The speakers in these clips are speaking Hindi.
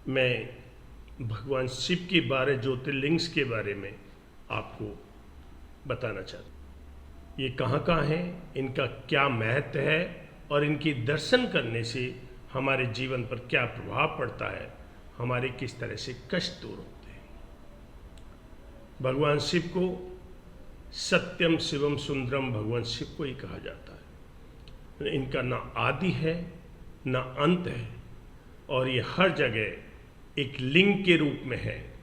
मैं भगवान शिव के 12 ज्योतिर्लिंग्स के बारे में आपको बताना चाहता हूँ। ये कहाँ हैं, इनका क्या महत्व है और इनके दर्शन करने से हमारे जीवन पर क्या प्रभाव पड़ता है, हमारे किस तरह से कष्ट दूर होते हैं। भगवान शिव को सत्यम शिवम सुंदरम भगवान शिव को ही कहा जाता है। इनका ना आदि है ना अंत है और ये हर जगह एक लिंग के रूप में है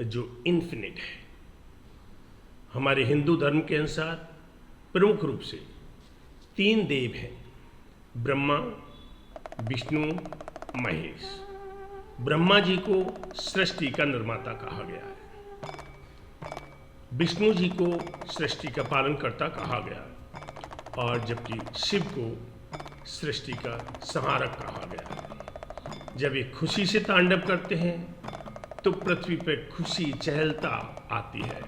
जो इन्फिनिट है। हमारे हिंदू धर्म के अनुसार प्रमुख रूप से 3 देव हैं, ब्रह्मा, विष्णु, महेश। ब्रह्मा जी को सृष्टि का निर्माता कहा गया है, विष्णु जी को सृष्टि का पालनकर्ता कहा गया है और जबकि शिव को सृष्टि का संहारक कहा गया है। जब ये खुशी से तांडव करते हैं तो पृथ्वी पर खुशी चहलता आती है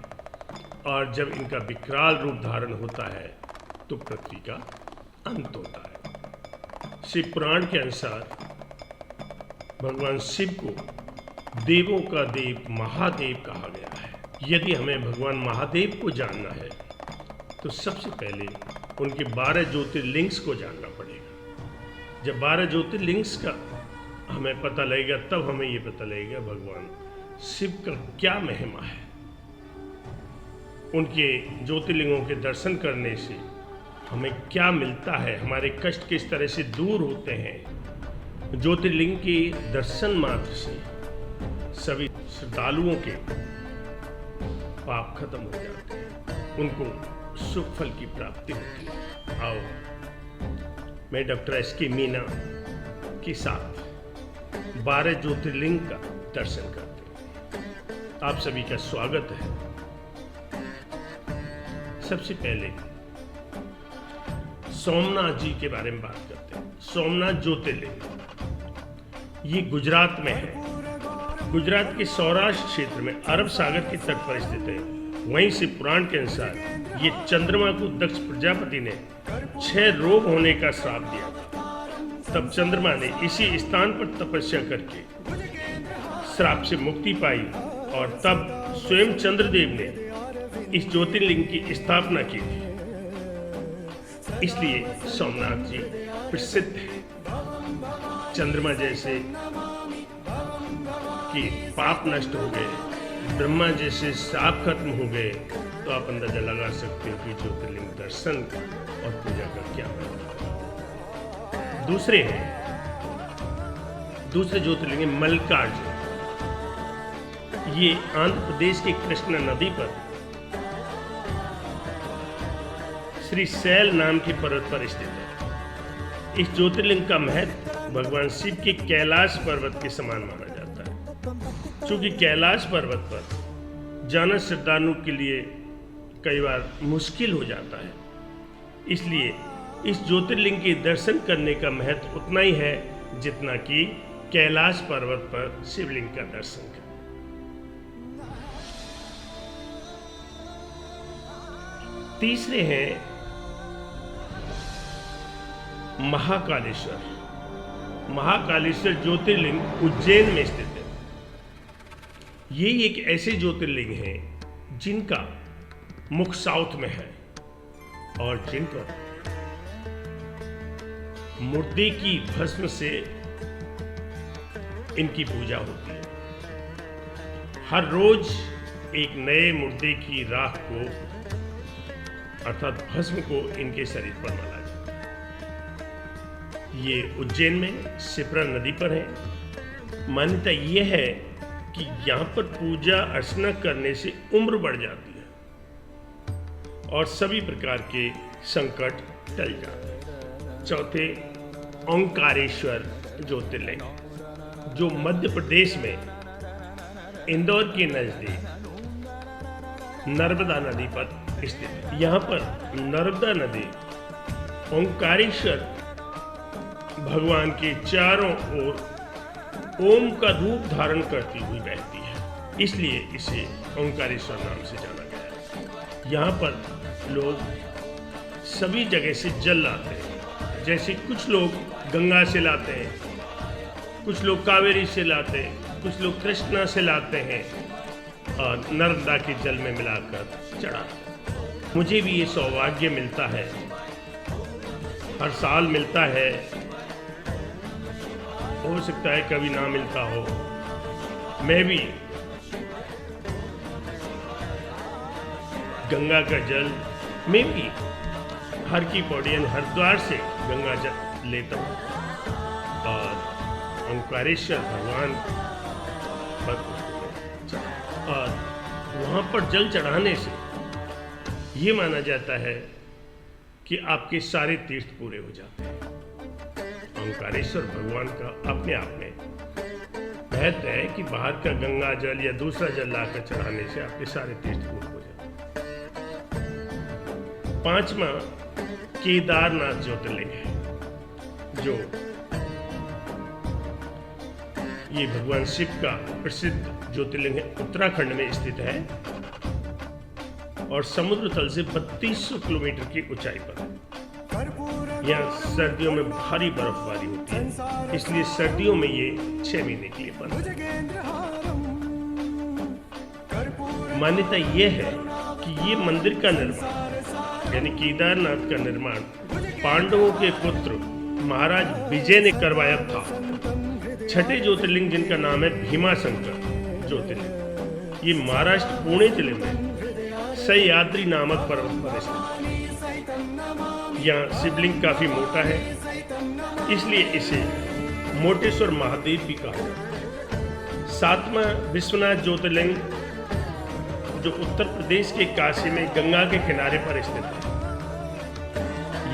और जब इनका विकराल रूप धारण होता है तो पृथ्वी का अंत होता है। शिव पुराण के अनुसार भगवान शिव को देवों का देव महादेव कहा गया है। यदि हमें भगवान महादेव को जानना है तो सबसे पहले उनके 12 ज्योतिर्लिंग्स को जानना पड़ेगा। जब 12 ज्योतिर्लिंग्स का हमें पता लगेगा तब हमें ये पता लगेगा भगवान शिव का क्या महिमा है। उनके ज्योतिर्लिंगों के दर्शन करने से हमें क्या मिलता है, हमारे कष्ट किस तरह से दूर होते हैं। ज्योतिर्लिंग के दर्शन मात्र से सभी श्रद्धालुओं के पाप खत्म हो जाते हैं, उनको सुख फल की प्राप्ति होती है। आओ मैं डॉक्टर एस.के. मीना के साथ 12 ज्योतिर्लिंग का दर्शन करते हैं। आप सभी का स्वागत है। सबसे पहले सोमनाथ जी के बारे में बात करते हैं। सोमनाथ ज्योतिर्लिंग ये गुजरात में है। गुजरात के सौराष्ट्र क्षेत्र में अरब सागर के तट पर स्थित है। वहीं से पुराण के अनुसार ये चंद्रमा को दक्ष प्रजापति ने 6 रोग होने का श्राप दिया था। तब चंद्रमा ने इसी स्थान पर तपस्या करके श्राप से मुक्ति पाई और तब स्वयं चंद्रदेव ने इस ज्योतिर्लिंग की स्थापना की थी। इसलिए सोमनाथ जी प्रसिद्ध है। चंद्रमा जैसे कि पाप नष्ट हो गए, ब्रह्मा जैसे श्राप खत्म हो गए, तो आप अंदाजा लगा सकते हो कि ज्योतिर्लिंग दर्शन और पूजा का क्या महत्व है। दूसरे ज्योतिर्लिंग मल्लिकार्जुन। ये आंध्र प्रदेश के कृष्णा नदी पर श्री शैल नाम के पर्वत पर स्थित है। इस ज्योतिर्लिंग का महत्व भगवान शिव के कैलाश पर्वत के समान माना जाता है। चूंकि कैलाश पर्वत पर जाना श्रद्धालुओं के लिए कई बार मुश्किल हो जाता है, इसलिए इस ज्योतिर्लिंग के दर्शन करने का महत्व उतना ही है जितना कि कैलाश पर्वत पर शिवलिंग का दर्शन करना। तीसरे हैं महाकालेश्वर। महाकालेश्वर ज्योतिर्लिंग उज्जैन में स्थित है। ये एक ऐसे ज्योतिर्लिंग हैं जिनका मुख साउथ में है और जिन पर मुर्दे की भस्म से इनकी पूजा होती है। हर रोज एक नए मुर्दे की राख को अर्थात भस्म को इनके शरीर पर मला जाता है। ये उज्जैन में शिप्रा नदी पर है। मान्यता यह है कि यहाँ पर पूजा अर्चना करने से उम्र बढ़ जाती है और सभी प्रकार के संकट टल जाते हैं। चौथे ओंकारेश्वर ज्योतिर्लिंग जो मध्य प्रदेश में इंदौर के नजदीक नर्मदा नदी पर स्थित है। यहाँ पर नर्मदा नदी ओंकारेश्वर भगवान के चारों ओर ओम का रूप धारण करती हुई बहती है, इसलिए इसे ओंकारेश्वर नाम से जाना गया है। यहाँ पर लोग सभी जगह से जल लाते हैं। जैसे कुछ लोग गंगा से लाते हैं, कुछ लोग कावेरी से लाते हैं, कुछ लोग कृष्णा से लाते हैं और नर्मदा के जल में मिलाकर चढ़ाते हैं। मुझे भी ये सौभाग्य मिलता है, हर साल मिलता है, हो सकता है कभी ना मिलता हो। मैं भी गंगा का जल, मैं भी हर की पौड़ी यानी हरिद्वार से गंगा जल लेता हूँ और ओंकारेश्वर भगवान पर और वहाँ पर जल चढ़ाने से ये माना जाता है कि आपके सारे तीर्थ पूरे हो जाते हैं। ओंकारेश्वर भगवान का अपने आप में महत्व है कि बाहर का गंगा जल या दूसरा जल लाकर चढ़ाने से आपके सारे तीर्थ पूरे हो जाते हैं। पांचवा केदारनाथ ज्योतिर्लिंग है, जो ये भगवान शिव का प्रसिद्ध ज्योतिर्लिंग है, उत्तराखंड में स्थित है और समुद्र तल से 3200 किलोमीटर की ऊंचाई पर है। यहाँ सर्दियों में भारी बर्फबारी होती है, इसलिए सर्दियों में ये 6 महीने के लिए बंद है। मान्यता यह है कि ये मंदिर का निर्माण यानी केदारनाथ का निर्माण पांडवों के पुत्र महाराज विजय ने करवाया था। छठे ज्योतिर्लिंग जिनका नाम है भीमाशंकर ज्योतिर्लिंग, ये महाराष्ट्र पुणे जिले में सह्याद्री नामक पर्वत पर स्थित है। यहाँ शिवलिंग काफी मोटा है, इसलिए इसे मोटेश्वर महादेव भी कहा जाता है। सातवां विश्वनाथ ज्योतिर्लिंग जो उत्तर प्रदेश के काशी में गंगा के किनारे पर स्थित है।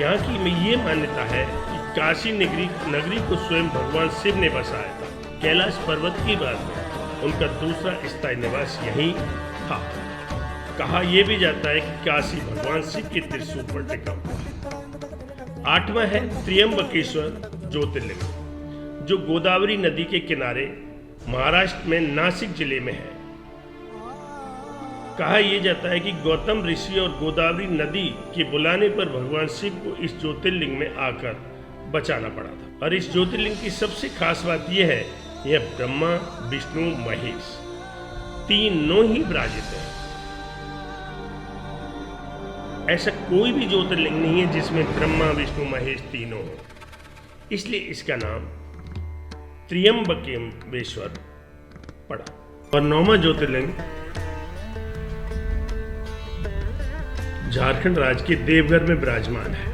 यहाँ की में ये मान्यता है कि काशी नगरी को स्वयं भगवान शिव ने बसाया था। कैलाश पर्वत की बात में उनका दूसरा स्थायी निवास यहीं था। कहा यह भी जाता है कि काशी भगवान शिव के त्रिशूल पर टिका हुआ है। आठवां है त्र्यंबकेश्वर ज्योतिर्लिंग, जो गोदावरी नदी के किनारे महाराष्ट्र में नासिक जिले में है। कहा यह जाता है कि गौतम ऋषि और गोदावरी नदी के बुलाने पर भगवान शिव को इस ज्योतिर्लिंग में आकर बचाना पड़ा था। और इस ज्योतिर्लिंग की सबसे खास बात यह है, यह ब्रह्मा विष्णु महेश तीनों ही विराजित है। ऐसा कोई भी ज्योतिर्लिंग नहीं है जिसमें ब्रह्मा विष्णु महेश तीनों हो, इसलिए इसका नाम त्र्यंबकेश्वर पड़ा। और नौवां ज्योतिर्लिंग झारखंड राज्य के देवघर में विराजमान है।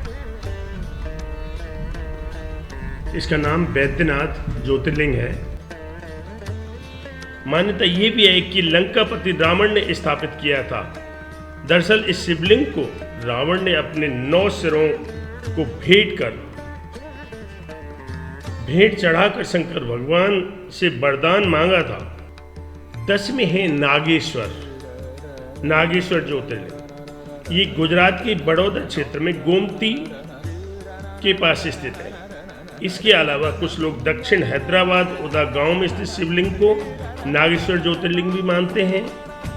इसका नाम वैद्यनाथ ज्योतिर्लिंग है। मान्यता यह भी है कि लंकापति रावण ने स्थापित किया था। दरअसल इस शिवलिंग को रावण ने अपने 9 सिरों को भेंट चढ़ाकर शंकर भगवान से वरदान मांगा था। 10वें है नागेश्वर ज्योतिर्लिंग। ये गुजरात के बड़ौदा क्षेत्र में गोमती के पास स्थित है। इसके अलावा कुछ लोग दक्षिण हैदराबाद उदा गांव में स्थित शिवलिंग को नागेश्वर ज्योतिर्लिंग भी मानते हैं,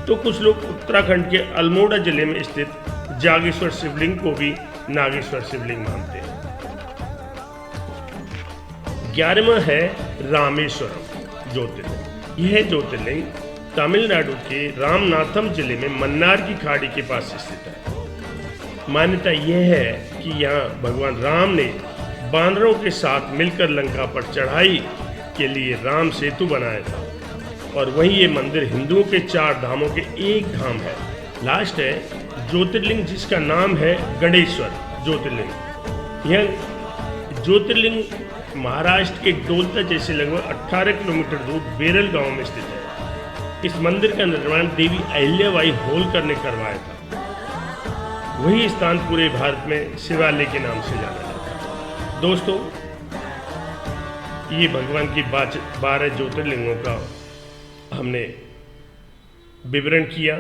तो कुछ लोग उत्तराखंड के अल्मोड़ा जिले में स्थित जागेश्वर शिवलिंग को भी नागेश्वर शिवलिंग मानते हैं। 11वां है रामेश्वरम ज्योतिर्लिंग। यह ज्योतिर्लिंग तमिलनाडु के रामनाथम जिले में मन्नार की खाड़ी के पास स्थित है। मान्यता यह है कि यहाँ भगवान राम ने बानरों के साथ मिलकर लंका पर चढ़ाई के लिए राम सेतु बनाया था और वहीं ये मंदिर हिंदुओं के 4 धामों के एक धाम है। लास्ट है ज्योतिर्लिंग जिसका नाम है गणेश्वर ज्योतिर्लिंग। यह ज्योतिर्लिंग महाराष्ट्र के डोलता जैसे लगभग 18 किलोमीटर दूर बेरल गांव में स्थित है। इस मंदिर का निर्माण देवी अहिल्याबाई होलकर ने करवाया था। वही स्थान पूरे भारत में शिवालय के नाम से जाना जाता है। दोस्तों, ये भगवान की 12 ज्योतिर्लिंगों का हमने विवरण किया।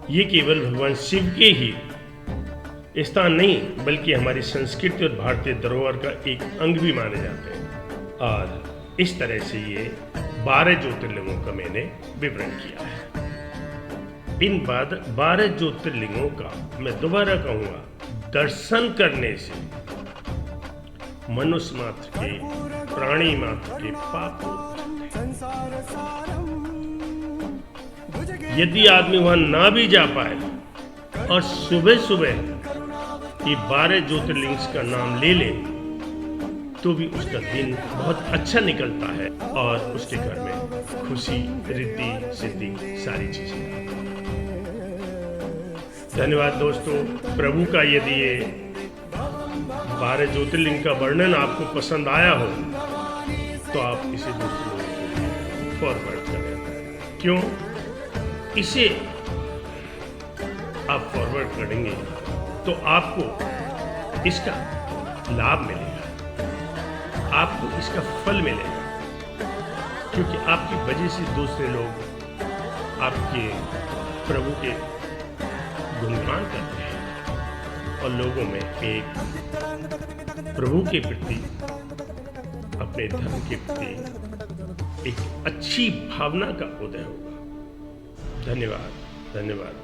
ये केवल भगवान शिव के ही स्थान नहीं बल्कि हमारी संस्कृति और भारतीय धरोहर का एक अंग भी माने जाते हैं। और इस तरह से ये 12 ज्योतिर्लिंगों का मैंने विवरण किया है। इन 12 ज्योतिर्लिंगों का मैं दोबारा कहूंगा, दर्शन करने से मनुष्य मात्र के, प्राणी मात्र के पाप होते हैं। यदि आदमी वहां ना भी जा पाए और सुबह सुबह ये 12 ज्योतिर्लिंग का नाम ले ले, तो भी उसका दिन बहुत अच्छा निकलता है और उसके घर में खुशी, रिद्धि, सिद्धि सारी चीजें। धन्यवाद दोस्तों। प्रभु का यदि ये 12 ज्योतिर्लिंग का वर्णन आपको पसंद आया हो तो आप इसे दूसरों को फॉरवर्ड करें। क्यों? इसे आप फॉरवर्ड करेंगे तो आपको इसका लाभ मिलेगा, आपको इसका फल मिलेगा, क्योंकि आपकी वजह से दूसरे लोग आपके प्रभु के गुणगान करते हैं और लोगों में एक प्रभु के प्रति, अपने धर्म के प्रति एक अच्छी भावना का उदय होगा। धन्यवाद, धन्यवाद।